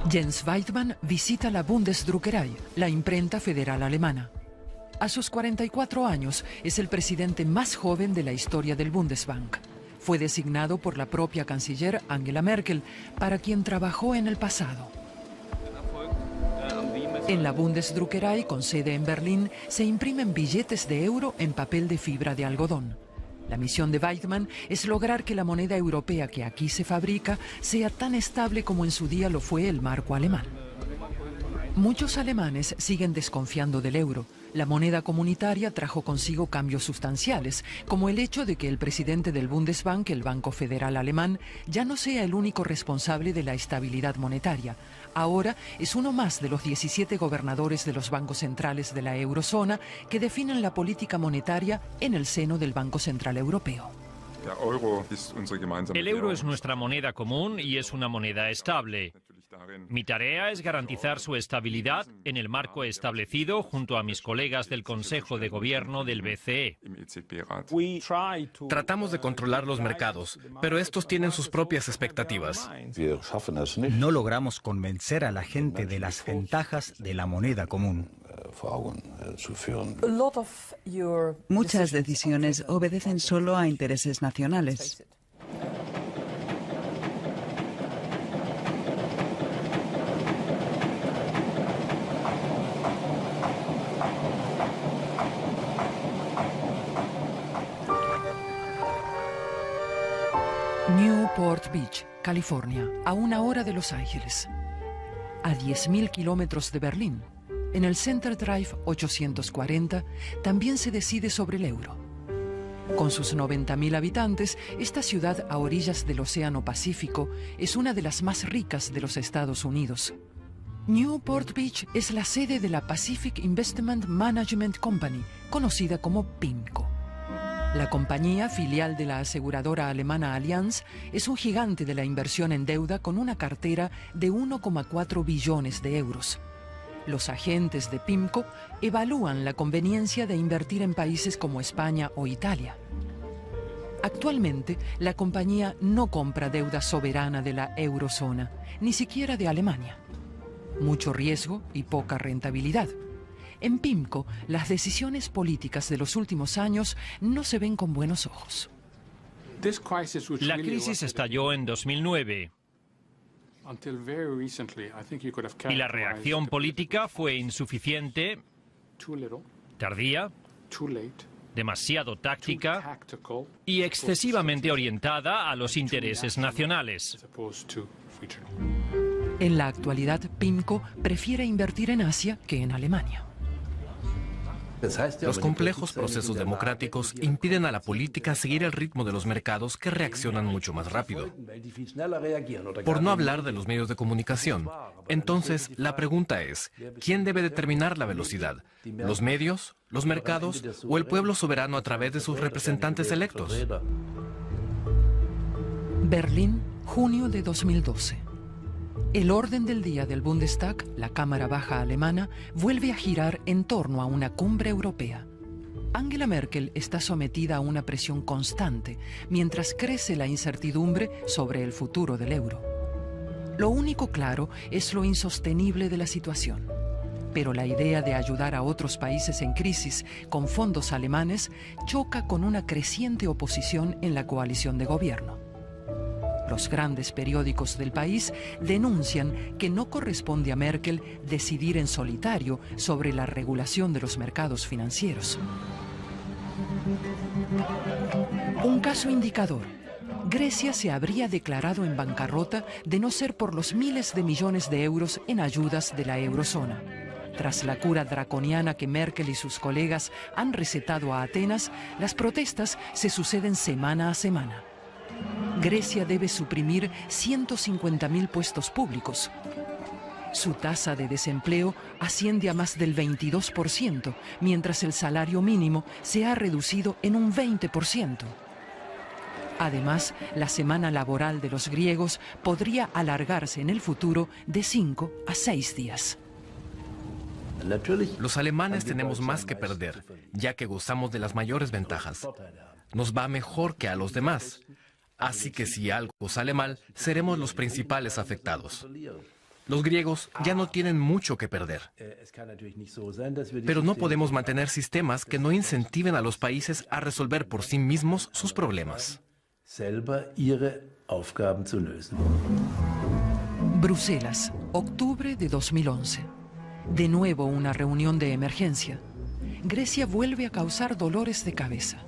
Jens Weidmann visita la Bundesdruckerei, la imprenta federal alemana. A sus 44 años es el presidente más joven de la historia del Bundesbank. Fue designado por la propia canciller Angela Merkel, para quien trabajó en el pasado. En la Bundesdruckerei, con sede en Berlín, se imprimen billetes de euro en papel de fibra de algodón. La misión de Weidmann es lograr que la moneda europea que aquí se fabrica sea tan estable como en su día lo fue el marco alemán. Muchos alemanes siguen desconfiando del euro. La moneda comunitaria trajo consigo cambios sustanciales, como el hecho de que el presidente del Bundesbank, el Banco Federal Alemán, ya no sea el único responsable de la estabilidad monetaria. Ahora es uno más de los 17 gobernadores de los bancos centrales de la eurozona que definen la política monetaria en el seno del Banco Central Europeo. El euro es nuestra moneda común y es una moneda estable. Mi tarea es garantizar su estabilidad en el marco establecido junto a mis colegas del Consejo de Gobierno del BCE. Tratamos de controlar los mercados, pero estos tienen sus propias expectativas. No logramos convencer a la gente de las ventajas de la moneda común. Muchas decisiones obedecen solo a intereses nacionales. Newport Beach, California, a 1 hora de Los Ángeles. A 10.000 kilómetros de Berlín, en el Center Drive 840, también se decide sobre el euro. Con sus 90.000 habitantes, esta ciudad a orillas del Océano Pacífico es una de las más ricas de los Estados Unidos. Newport Beach es la sede de la Pacific Investment Management Company, conocida como PIMCO. La compañía, filial de la aseguradora alemana Allianz, es un gigante de la inversión en deuda con una cartera de 1,4 billones de euros. Los agentes de PIMCO evalúan la conveniencia de invertir en países como España o Italia. Actualmente, la compañía no compra deuda soberana de la eurozona, ni siquiera de Alemania. Mucho riesgo y poca rentabilidad. En PIMCO, las decisiones políticas de los últimos años no se ven con buenos ojos. La crisis estalló en 2009 y la reacción política fue insuficiente, tardía, demasiado táctica y excesivamente orientada a los intereses nacionales. En la actualidad, PIMCO prefiere invertir en Asia que en Alemania. Los complejos procesos democráticos impiden a la política seguir el ritmo de los mercados, que reaccionan mucho más rápido. Por no hablar de los medios de comunicación. Entonces, la pregunta es, ¿quién debe determinar la velocidad? ¿Los medios, los mercados o el pueblo soberano a través de sus representantes electos? Berlín, junio de 2012. El orden del día del Bundestag, la Cámara Baja alemana, vuelve a girar en torno a una cumbre europea. Angela Merkel está sometida a una presión constante, mientras crece la incertidumbre sobre el futuro del euro. Lo único claro es lo insostenible de la situación. Pero la idea de ayudar a otros países en crisis con fondos alemanes choca con una creciente oposición en la coalición de gobierno. Los grandes periódicos del país denuncian que no corresponde a Merkel decidir en solitario sobre la regulación de los mercados financieros. Un caso indicador. Grecia se habría declarado en bancarrota de no ser por los miles de millones de euros en ayudas de la eurozona. Tras la cura draconiana que Merkel y sus colegas han recetado a Atenas, las protestas se suceden semana a semana. Grecia debe suprimir 150.000 puestos públicos. Su tasa de desempleo asciende a más del 22%, mientras el salario mínimo se ha reducido en un 20%. Además, la semana laboral de los griegos podría alargarse en el futuro de 5 a 6 días. Los alemanes tenemos más que perder, ya que gozamos de las mayores ventajas. Nos va mejor que a los demás. Así que si algo sale mal, seremos los principales afectados. Los griegos ya no tienen mucho que perder. Pero no podemos mantener sistemas que no incentiven a los países a resolver por sí mismos sus problemas. Bruselas, octubre de 2011. De nuevo una reunión de emergencia. Grecia vuelve a causar dolores de cabeza.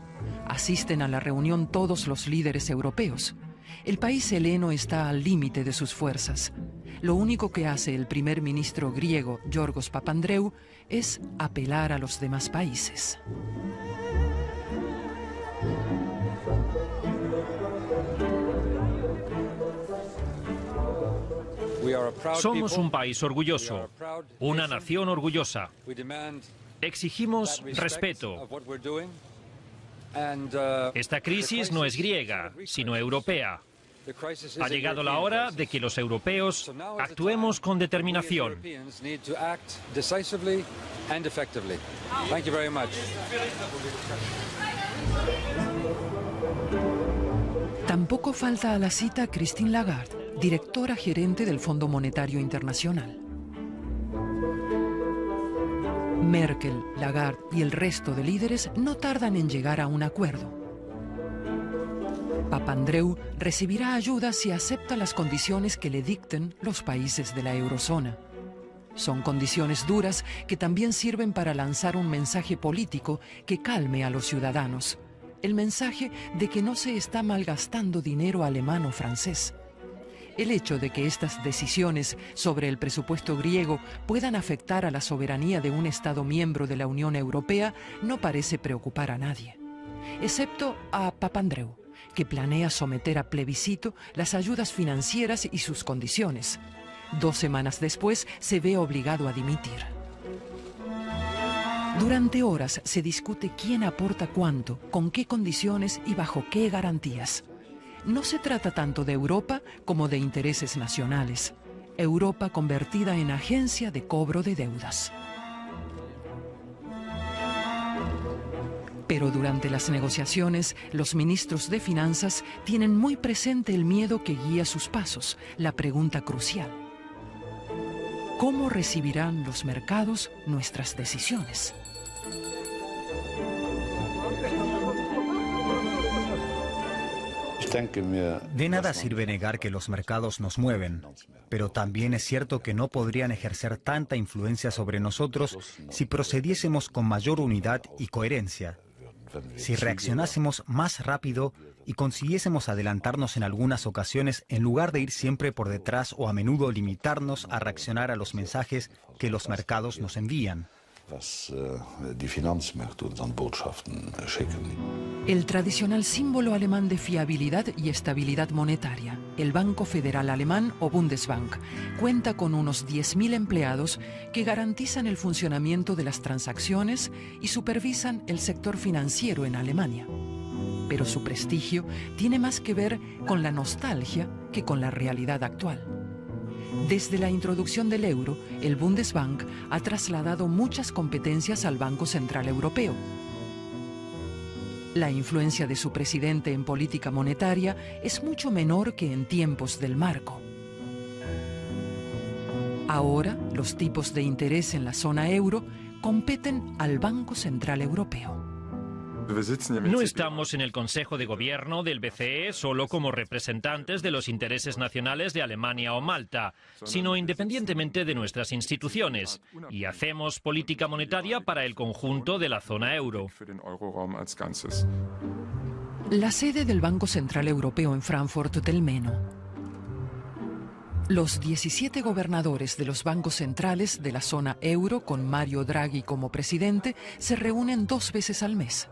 Asisten a la reunión todos los líderes europeos. El país heleno está al límite de sus fuerzas. Lo único que hace el primer ministro griego, Yorgos Papandreou, es apelar a los demás países. Somos un país orgulloso, una nación orgullosa. Exigimos respeto. Esta crisis no es griega, sino europea. Ha llegado la hora de que los europeos actuemos con determinación. Tampoco falta a la cita Christine Lagarde, directora gerente del Fondo Monetario Internacional. Merkel, Lagarde y el resto de líderes no tardan en llegar a un acuerdo. Papandreou recibirá ayuda si acepta las condiciones que le dicten los países de la eurozona. Son condiciones duras que también sirven para lanzar un mensaje político que calme a los ciudadanos. El mensaje de que no se está malgastando dinero alemán o francés. El hecho de que estas decisiones sobre el presupuesto griego puedan afectar a la soberanía de un Estado miembro de la Unión Europea no parece preocupar a nadie, excepto a Papandreou, que planea someter a plebiscito las ayudas financieras y sus condiciones. 2 semanas después se ve obligado a dimitir. Durante horas se discute quién aporta cuánto, con qué condiciones y bajo qué garantías. No se trata tanto de Europa como de intereses nacionales. Europa convertida en agencia de cobro de deudas. Pero durante las negociaciones, los ministros de Finanzas tienen muy presente el miedo que guía sus pasos, la pregunta crucial. ¿Cómo recibirán los mercados nuestras decisiones? De nada sirve negar que los mercados nos mueven, pero también es cierto que no podrían ejercer tanta influencia sobre nosotros si procediésemos con mayor unidad y coherencia. Si reaccionásemos más rápido y consiguiésemos adelantarnos en algunas ocasiones en lugar de ir siempre por detrás o a menudo limitarnos a reaccionar a los mensajes que los mercados nos envían. El tradicional símbolo alemán de fiabilidad y estabilidad monetaria, el Banco Federal Alemán o Bundesbank, cuenta con unos 10.000 empleados que garantizan el funcionamiento de las transacciones y supervisan el sector financiero en Alemania. Pero su prestigio tiene más que ver con la nostalgia que con la realidad actual. Desde la introducción del euro, el Bundesbank ha trasladado muchas competencias al Banco Central Europeo. La influencia de su presidente en política monetaria es mucho menor que en tiempos del marco. Ahora, los tipos de interés en la zona euro competen al Banco Central Europeo. No estamos en el Consejo de Gobierno del BCE solo como representantes de los intereses nacionales de Alemania o Malta, sino independientemente de nuestras instituciones, y hacemos política monetaria para el conjunto de la zona euro. La sede del Banco Central Europeo en Frankfurt del Meno. Los 17 gobernadores de los bancos centrales de la zona euro, con Mario Draghi como presidente, se reúnen 2 veces al mes.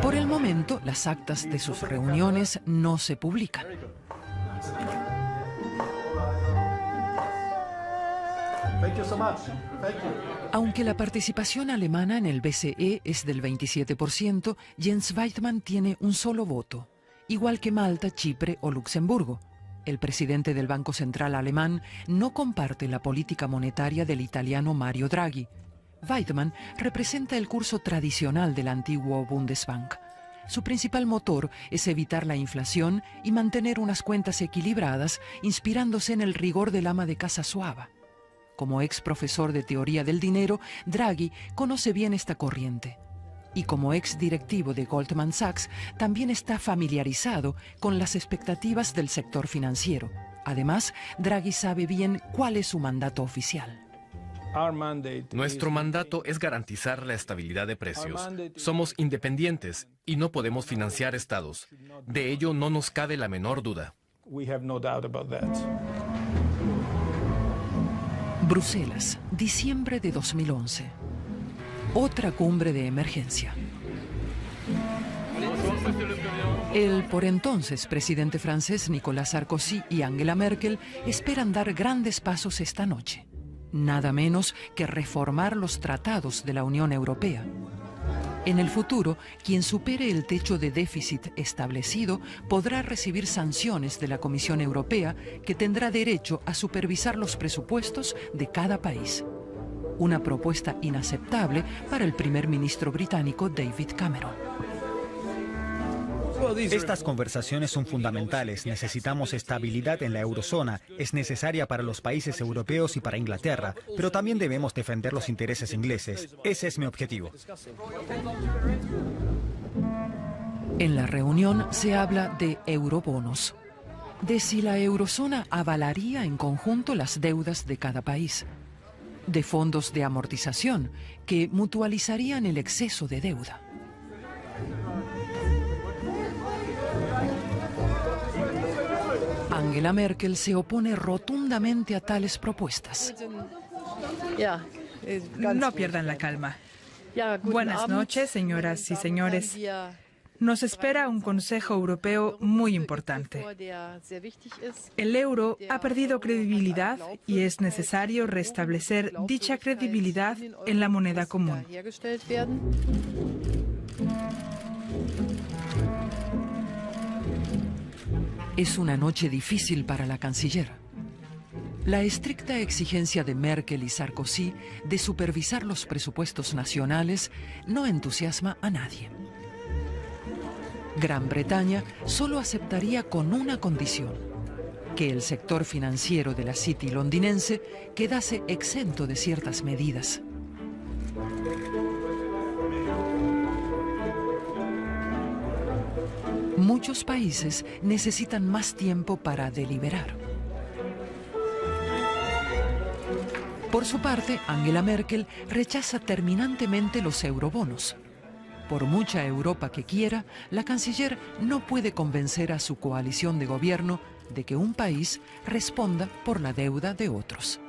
Por el momento, las actas de sus reuniones no se publican. Aunque la participación alemana en el BCE es del 27%, Jens Weidmann tiene un solo voto, igual que Malta, Chipre o Luxemburgo. El presidente del Banco Central alemán no comparte la política monetaria del italiano Mario Draghi. Weidmann representa el curso tradicional del antiguo Bundesbank. Su principal motor es evitar la inflación y mantener unas cuentas equilibradas, inspirándose en el rigor del ama de casa suava. Como ex profesor de teoría del dinero, Draghi conoce bien esta corriente. Y como ex directivo de Goldman Sachs, también está familiarizado con las expectativas del sector financiero. Además, Draghi sabe bien cuál es su mandato oficial. Nuestro mandato es garantizar la estabilidad de precios. Somos independientes y no podemos financiar estados. De ello no nos cabe la menor duda. Bruselas, diciembre de 2011. Otra cumbre de emergencia. El por entonces presidente francés Nicolas Sarkozy y Angela Merkel esperan dar grandes pasos esta noche. Nada menos que reformar los tratados de la Unión Europea. En el futuro, quien supere el techo de déficit establecido podrá recibir sanciones de la Comisión Europea, que tendrá derecho a supervisar los presupuestos de cada país. Una propuesta inaceptable para el primer ministro británico David Cameron. Estas conversaciones son fundamentales. Necesitamos estabilidad en la eurozona. Es necesaria para los países europeos y para Inglaterra, pero también debemos defender los intereses ingleses. Ese es mi objetivo. En la reunión se habla de eurobonos, de si la eurozona avalaría en conjunto las deudas de cada país, de fondos de amortización que mutualizarían el exceso de deuda. Angela Merkel se opone rotundamente a tales propuestas. No pierdan la calma. Buenas noches, señoras y señores. Nos espera un Consejo Europeo muy importante. El euro ha perdido credibilidad y es necesario restablecer dicha credibilidad en la moneda común. Es una noche difícil para la canciller. La estricta exigencia de Merkel y Sarkozy de supervisar los presupuestos nacionales no entusiasma a nadie. Gran Bretaña solo aceptaría con una condición: que el sector financiero de la City londinense quedase exento de ciertas medidas. Muchos países necesitan más tiempo para deliberar. Por su parte, Angela Merkel rechaza terminantemente los eurobonos. Por mucha Europa que quiera, la canciller no puede convencer a su coalición de gobierno de que un país responda por la deuda de otros.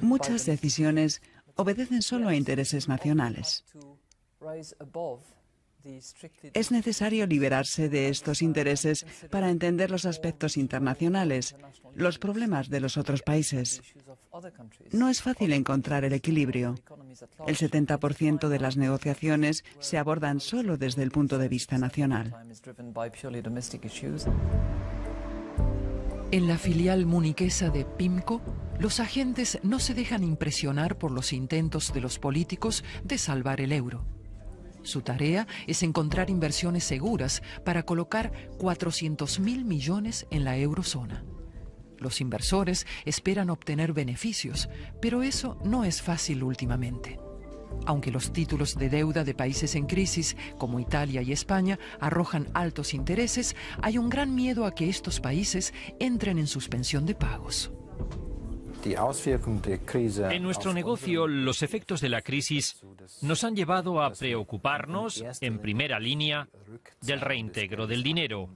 Muchas decisiones obedecen solo a intereses nacionales. Es necesario liberarse de estos intereses para entender los aspectos internacionales, los problemas de los otros países. No es fácil encontrar el equilibrio. El 70% de las negociaciones se abordan solo desde el punto de vista nacional. En la filial muniquesa de PIMCO, los agentes no se dejan impresionar por los intentos de los políticos de salvar el euro. Su tarea es encontrar inversiones seguras para colocar 400.000 millones en la eurozona. Los inversores esperan obtener beneficios, pero eso no es fácil últimamente. Aunque los títulos de deuda de países en crisis, como Italia y España, arrojan altos intereses, hay un gran miedo a que estos países entren en suspensión de pagos. En nuestro negocio, los efectos de la crisis nos han llevado a preocuparnos, en primera línea, del reintegro del dinero.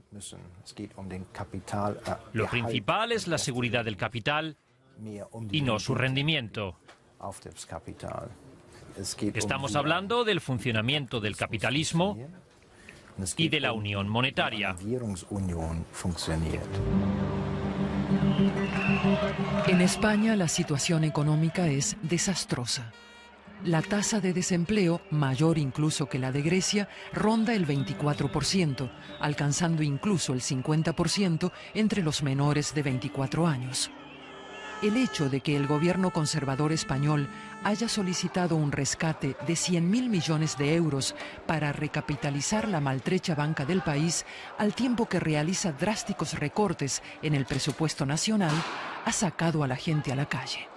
Lo principal es la seguridad del capital y no su rendimiento. Estamos hablando del funcionamiento del capitalismo y de la unión monetaria. En España la situación económica es desastrosa. La tasa de desempleo, mayor incluso que la de Grecia, ronda el 24%, alcanzando incluso el 50% entre los menores de 24 años. el hecho de que el gobierno conservador español haya solicitado un rescate de 100.000 millones de euros para recapitalizar la maltrecha banca del país, al tiempo que realiza drásticos recortes en el presupuesto nacional, ha sacado a la gente a la calle.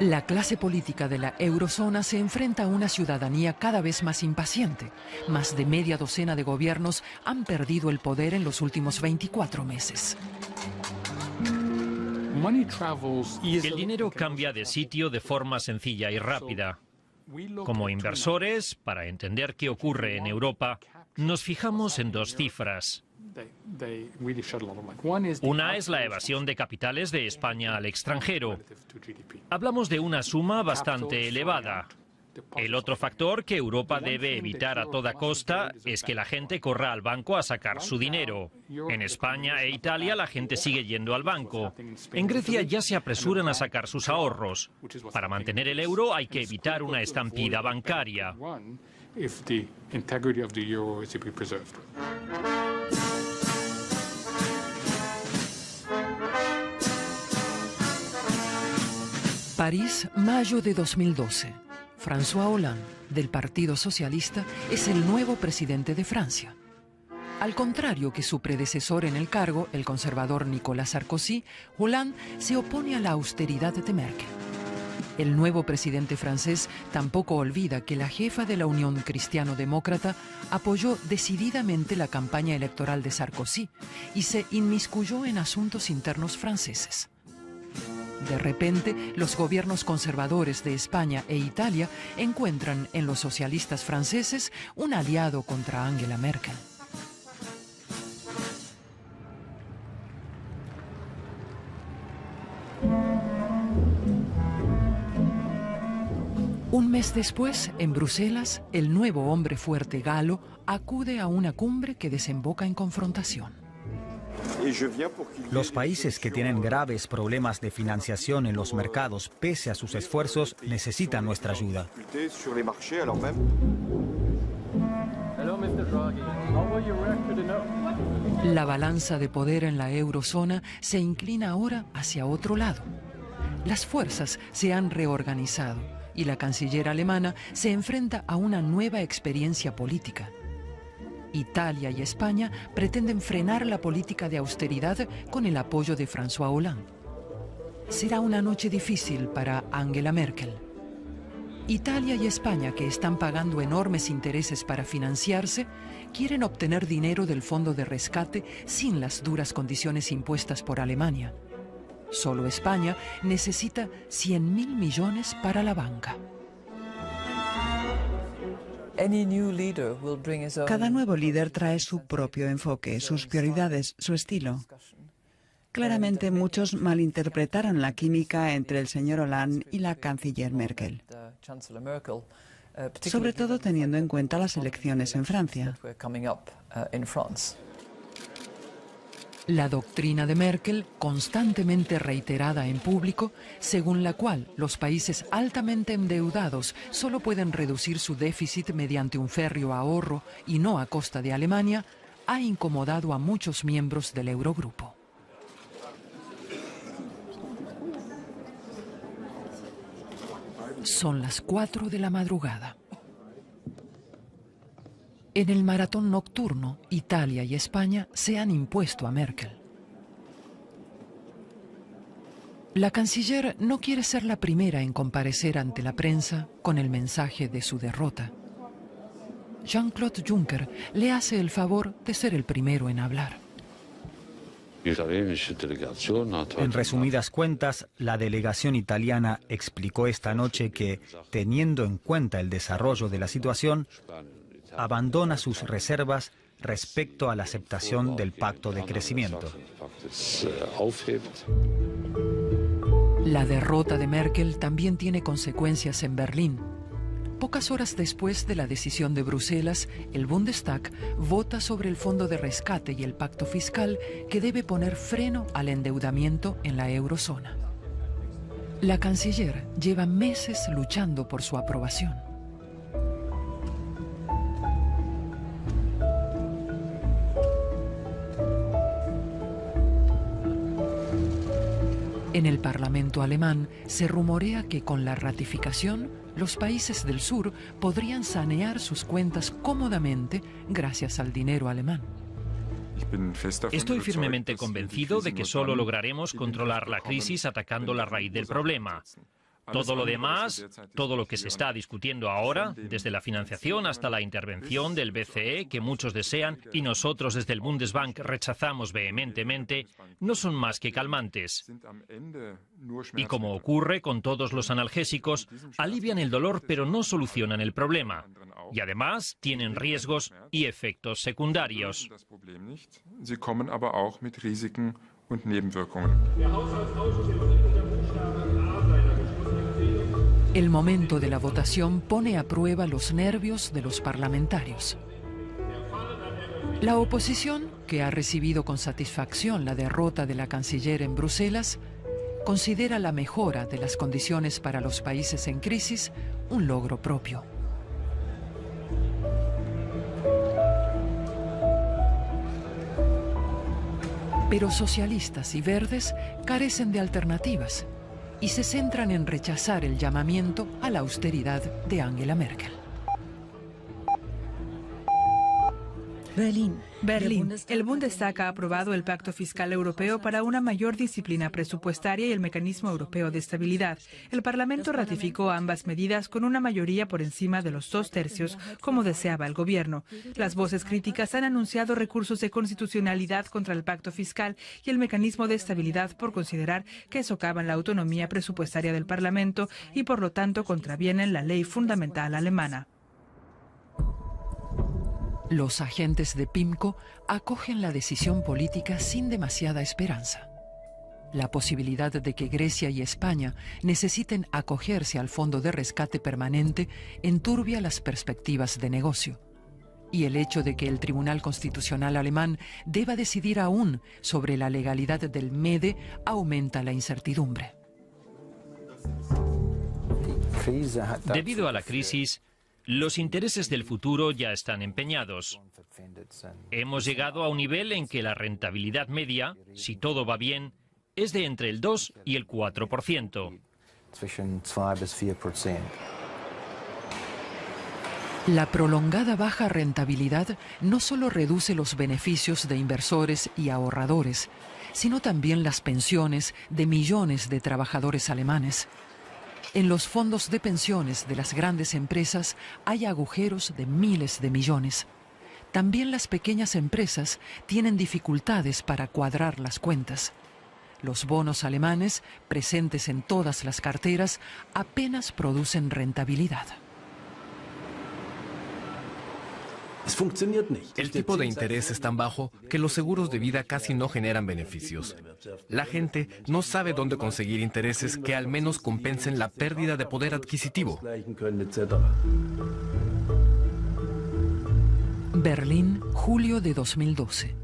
La clase política de la eurozona se enfrenta a una ciudadanía cada vez más impaciente. Más de media docena de gobiernos han perdido el poder en los últimos 24 meses. El dinero cambia de sitio de forma sencilla y rápida. Como inversores, para entender qué ocurre en Europa, nos fijamos en dos cifras. Una es la evasión de capitales de España al extranjero. Hablamos de una suma bastante elevada. El otro factor que Europa debe evitar a toda costa es que la gente corra al banco a sacar su dinero. En España e Italia la gente sigue yendo al banco. En Grecia ya se apresuran a sacar sus ahorros. Para mantener el euro hay que evitar una estampida bancaria. París, mayo de 2012. François Hollande, del Partido Socialista, es el nuevo presidente de Francia. Al contrario que su predecesor en el cargo, el conservador Nicolas Sarkozy, Hollande se opone a la austeridad de Merkel. El nuevo presidente francés tampoco olvida que la jefa de la Unión Cristiano-Demócrata apoyó decididamente la campaña electoral de Sarkozy y se inmiscuyó en asuntos internos franceses. De repente, los gobiernos conservadores de España e Italia encuentran en los socialistas franceses un aliado contra Angela Merkel. Un mes después, en Bruselas, el nuevo hombre fuerte galo acude a una cumbre que desemboca en confrontación. Los países que tienen graves problemas de financiación en los mercados, pese a sus esfuerzos, necesitan nuestra ayuda. La balanza de poder en la eurozona se inclina ahora hacia otro lado. Las fuerzas se han reorganizado y la canciller alemana se enfrenta a una nueva experiencia política. Italia y España pretenden frenar la política de austeridad con el apoyo de François Hollande. Será una noche difícil para Angela Merkel. Italia y España, que están pagando enormes intereses para financiarse, quieren obtener dinero del fondo de rescate sin las duras condiciones impuestas por Alemania. Solo España necesita 100.000 millones para la banca. Cada nuevo líder trae su propio enfoque, sus prioridades, su estilo. Claramente muchos malinterpretaron la química entre el señor Hollande y la canciller Merkel, sobre todo teniendo en cuenta las elecciones en Francia. La doctrina de Merkel, constantemente reiterada en público, según la cual los países altamente endeudados solo pueden reducir su déficit mediante un férreo ahorro y no a costa de Alemania, ha incomodado a muchos miembros del Eurogrupo. Son las 4 de la madrugada. En el maratón nocturno, Italia y España se han impuesto a Merkel. La canciller no quiere ser la primera en comparecer ante la prensa con el mensaje de su derrota. Jean-Claude Juncker le hace el favor de ser el primero en hablar. En resumidas cuentas, la delegación italiana explicó esta noche que, teniendo en cuenta el desarrollo de la situación, abandona sus reservas respecto a la aceptación del pacto de crecimiento. La derrota de Merkel también tiene consecuencias en Berlín. Pocas horas después de la decisión de Bruselas, el Bundestag vota sobre el fondo de rescate y el pacto fiscal que debe poner freno al endeudamiento en la eurozona. La canciller lleva meses luchando por su aprobación. En el Parlamento alemán se rumorea que con la ratificación, los países del sur podrían sanear sus cuentas cómodamente gracias al dinero alemán. Estoy firmemente convencido de que solo lograremos controlar la crisis atacando la raíz del problema. Todo lo demás, todo lo que se está discutiendo ahora, desde la financiación hasta la intervención del BCE, que muchos desean y nosotros desde el Bundesbank rechazamos vehementemente, no son más que calmantes. Y como ocurre con todos los analgésicos, alivian el dolor pero no solucionan el problema. Y además tienen riesgos y efectos secundarios. El momento de la votación pone a prueba los nervios de los parlamentarios. La oposición, que ha recibido con satisfacción la derrota de la canciller en Bruselas, considera la mejora de las condiciones para los países en crisis un logro propio. Pero socialistas y verdes carecen de alternativas y se centran en rechazar el llamamiento a la austeridad de Angela Merkel. Berlín. El Bundestag ha aprobado el Pacto Fiscal Europeo para una mayor disciplina presupuestaria y el Mecanismo Europeo de Estabilidad. El Parlamento ratificó ambas medidas con una mayoría por encima de los 2/3, como deseaba el Gobierno. Las voces críticas han anunciado recursos de constitucionalidad contra el Pacto Fiscal y el Mecanismo de Estabilidad por considerar que socavan la autonomía presupuestaria del Parlamento y, por lo tanto, contravienen la ley fundamental alemana. Los agentes de PIMCO acogen la decisión política sin demasiada esperanza. La posibilidad de que Grecia y España necesiten acogerse al Fondo de Rescate Permanente enturbia las perspectivas de negocio. Y el hecho de que el Tribunal Constitucional alemán deba decidir aún sobre la legalidad del MEDE aumenta la incertidumbre. Debido a la crisis, los intereses del futuro ya están empeñados. Hemos llegado a un nivel en que la rentabilidad media, si todo va bien, es de entre el 2 y el 4%. La prolongada baja rentabilidad no solo reduce los beneficios de inversores y ahorradores, sino también las pensiones de millones de trabajadores alemanes. En los fondos de pensiones de las grandes empresas hay agujeros de miles de millones. También las pequeñas empresas tienen dificultades para cuadrar las cuentas. Los bonos alemanes, presentes en todas las carteras, apenas producen rentabilidad. El tipo de interés es tan bajo que los seguros de vida casi no generan beneficios. La gente no sabe dónde conseguir intereses que al menos compensen la pérdida de poder adquisitivo. Berlín, julio de 2012.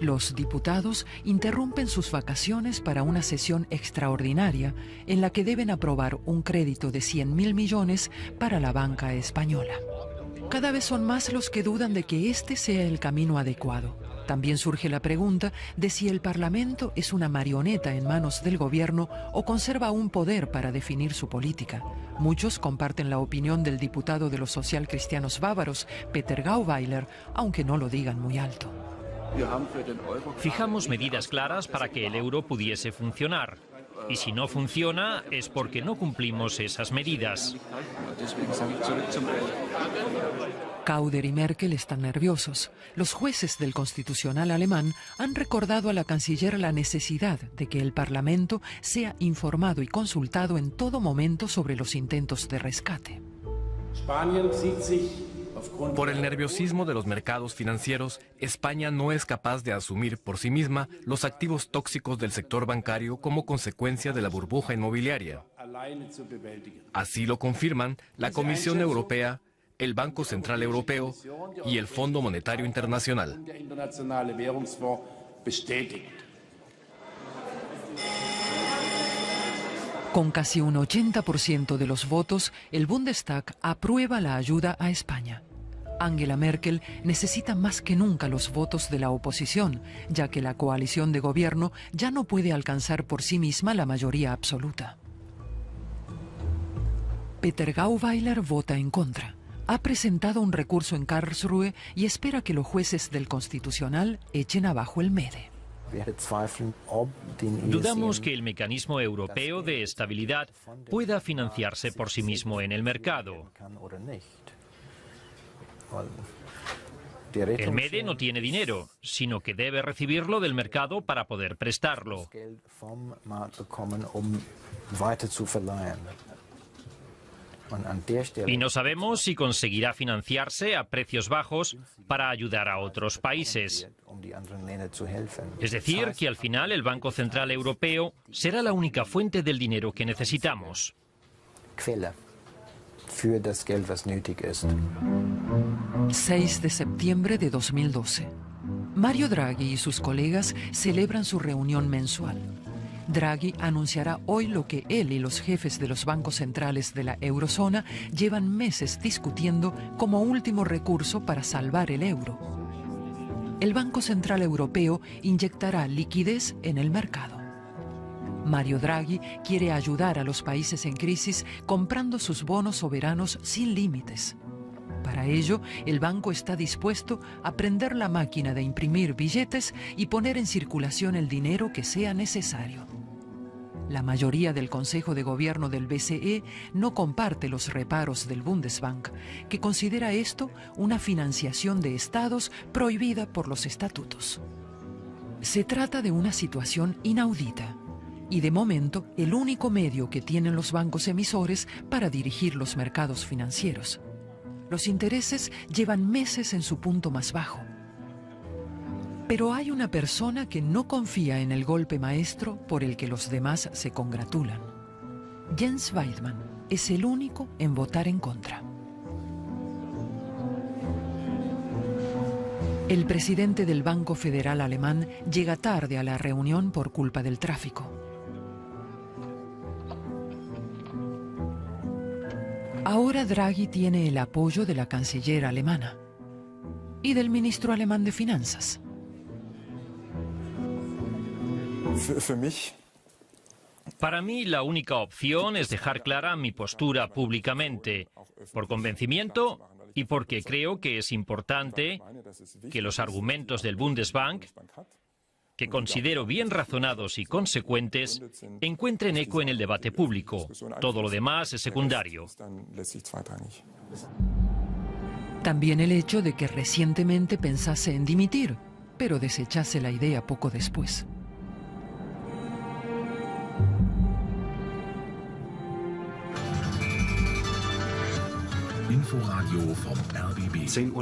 Los diputados interrumpen sus vacaciones para una sesión extraordinaria en la que deben aprobar un crédito de 100.000 millones para la banca española. Cada vez son más los que dudan de que este sea el camino adecuado. También surge la pregunta de si el Parlamento es una marioneta en manos del gobierno o conserva un poder para definir su política. Muchos comparten la opinión del diputado de los socialcristianos bávaros, Peter Gauweiler, aunque no lo digan muy alto. Fijamos medidas claras para que el euro pudiese funcionar. Y si no funciona, es porque no cumplimos esas medidas. Kauder y Merkel están nerviosos. Los jueces del Constitucional alemán han recordado a la canciller la necesidad de que el Parlamento sea informado y consultado en todo momento sobre los intentos de rescate. Por el nerviosismo de los mercados financieros, España no es capaz de asumir por sí misma los activos tóxicos del sector bancario como consecuencia de la burbuja inmobiliaria. Así lo confirman la Comisión Europea, el Banco Central Europeo y el Fondo Monetario Internacional. Con casi un 80% de los votos, el Bundestag aprueba la ayuda a España. Angela Merkel necesita más que nunca los votos de la oposición, ya que la coalición de gobierno ya no puede alcanzar por sí misma la mayoría absoluta. Peter Gauweiler vota en contra. Ha presentado un recurso en Karlsruhe y espera que los jueces del Constitucional echen abajo el MEDE. Dudamos que el mecanismo europeo de estabilidad pueda financiarse por sí mismo en el mercado. El MEDE no tiene dinero, sino que debe recibirlo del mercado para poder prestarlo. Y no sabemos si conseguirá financiarse a precios bajos para ayudar a otros países. Es decir, que al final el Banco Central Europeo será la única fuente del dinero que necesitamos. 6 de septiembre de 2012. Mario Draghi y sus colegas celebran su reunión mensual. Draghi anunciará hoy lo que él y los jefes de los bancos centrales de la eurozona llevan meses discutiendo como último recurso para salvar el euro. El Banco Central Europeo inyectará liquidez en el mercado. Mario Draghi quiere ayudar a los países en crisis comprando sus bonos soberanos sin límites. Para ello, el banco está dispuesto a prender la máquina de imprimir billetes y poner en circulación el dinero que sea necesario. La mayoría del Consejo de Gobierno del BCE no comparte los reparos del Bundesbank, que considera esto una financiación de estados prohibida por los estatutos. Se trata de una situación inaudita y, de momento, el único medio que tienen los bancos emisores para dirigir los mercados financieros. Los intereses llevan meses en su punto más bajo. Pero hay una persona que no confía en el golpe maestro por el que los demás se congratulan. Jens Weidmann es el único en votar en contra. El presidente del Banco Federal Alemán llega tarde a la reunión por culpa del tráfico. Ahora Draghi tiene el apoyo de la canciller alemana y del ministro alemán de Finanzas. Para mí, la única opción es dejar clara mi postura públicamente, por convencimiento y porque creo que es importante que los argumentos del Bundesbank, que considero bien razonados y consecuentes, encuentren eco en el debate público. Todo lo demás es secundario. También el hecho de que recientemente pensase en dimitir, pero desechase la idea poco después.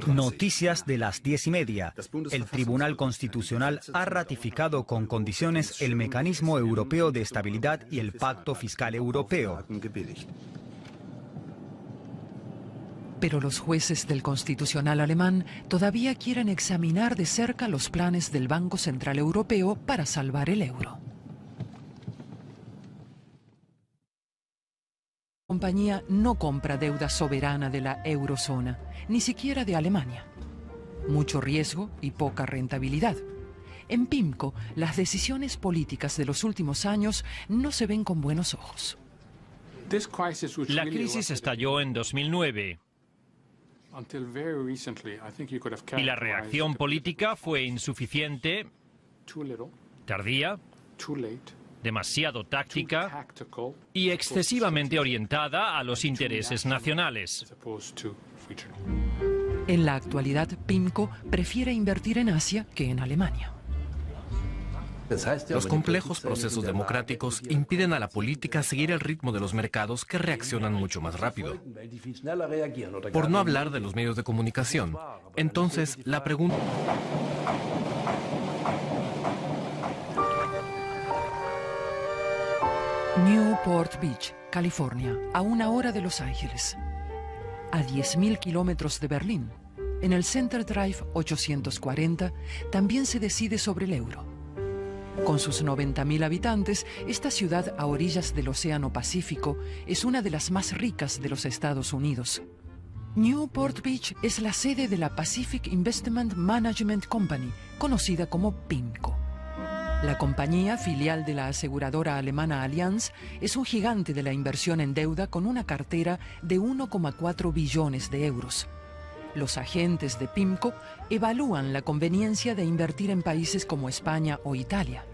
Noticias de las 10:30. El Tribunal Constitucional ha ratificado con condiciones el Mecanismo Europeo de Estabilidad y el Pacto Fiscal Europeo. Pero los jueces del Constitucional alemán todavía quieren examinar de cerca los planes del Banco Central Europeo para salvar el euro. La compañía no compra deuda soberana de la eurozona, ni siquiera de Alemania. Mucho riesgo y poca rentabilidad. En PIMCO, las decisiones políticas de los últimos años no se ven con buenos ojos. La crisis estalló en 2009 y la reacción política fue insuficiente, tardía, demasiado táctica y excesivamente orientada a los intereses nacionales. En la actualidad, PIMCO prefiere invertir en Asia que en Alemania. Los complejos procesos democráticos impiden a la política seguir el ritmo de los mercados que reaccionan mucho más rápido. Por no hablar de los medios de comunicación. Entonces, la pregunta... Newport Beach, California, a 1 hora de Los Ángeles. A 10.000 kilómetros de Berlín, en el Center Drive 840, también se decide sobre el euro. Con sus 90.000 habitantes, esta ciudad a orillas del Océano Pacífico es una de las más ricas de los Estados Unidos. Newport Beach es la sede de la Pacific Investment Management Company, conocida como PIMCO. La compañía, filial de la aseguradora alemana Allianz, es un gigante de la inversión en deuda con una cartera de 1,4 billones de euros. Los agentes de PIMCO evalúan la conveniencia de invertir en países como España o Italia.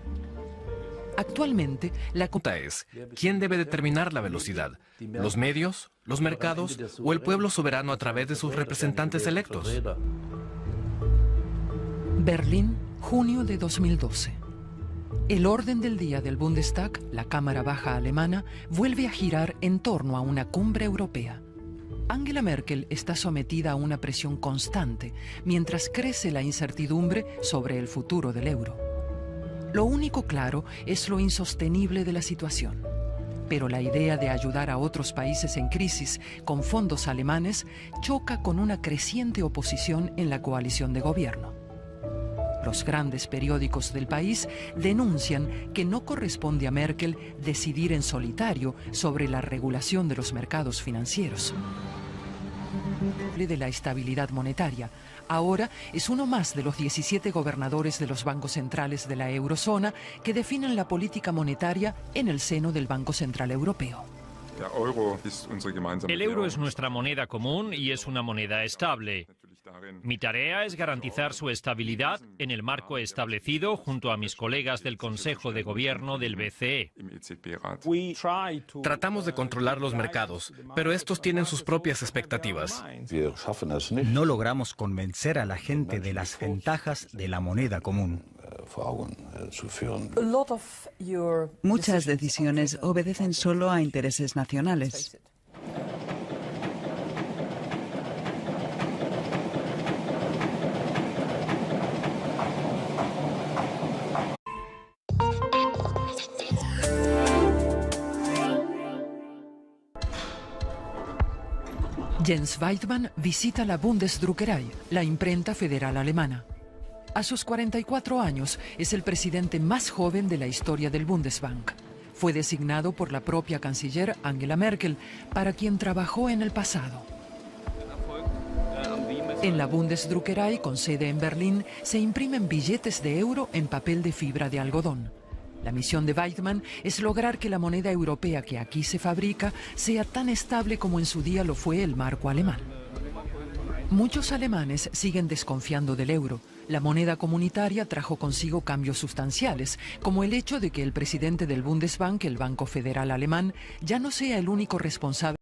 Actualmente, la pregunta es, ¿quién debe determinar la velocidad? ¿Los medios, los mercados o el pueblo soberano a través de sus representantes electos? Berlín, junio de 2012. El orden del día del Bundestag, la Cámara Baja alemana, vuelve a girar en torno a una cumbre europea. Angela Merkel está sometida a una presión constante mientras crece la incertidumbre sobre el futuro del euro. Lo único claro es lo insostenible de la situación. Pero la idea de ayudar a otros países en crisis con fondos alemanes choca con una creciente oposición en la coalición de gobierno. Los grandes periódicos del país denuncian que no corresponde a Merkel decidir en solitario sobre la regulación de los mercados financieros. De la estabilidad monetaria. Ahora es uno más de los 17 gobernadores de los bancos centrales de la eurozona que definen la política monetaria en el seno del Banco Central Europeo. El euro es nuestra moneda común y es una moneda estable. Mi tarea es garantizar su estabilidad en el marco establecido junto a mis colegas del Consejo de Gobierno del BCE. Tratamos de controlar los mercados, pero estos tienen sus propias expectativas. No logramos convencer a la gente de las ventajas de la moneda común. Muchas decisiones obedecen solo a intereses nacionales. Jens Weidmann visita la Bundesdruckerei, la imprenta federal alemana. A sus 44 años es el presidente más joven de la historia del Bundesbank. Fue designado por la propia canciller Angela Merkel, para quien trabajó en el pasado. En la Bundesdruckerei, con sede en Berlín, se imprimen billetes de euro en papel de fibra de algodón. La misión de Weidmann es lograr que la moneda europea que aquí se fabrica sea tan estable como en su día lo fue el marco alemán. Muchos alemanes siguen desconfiando del euro. La moneda comunitaria trajo consigo cambios sustanciales, como el hecho de que el presidente del Bundesbank, el Banco Federal Alemán, ya no sea el único responsable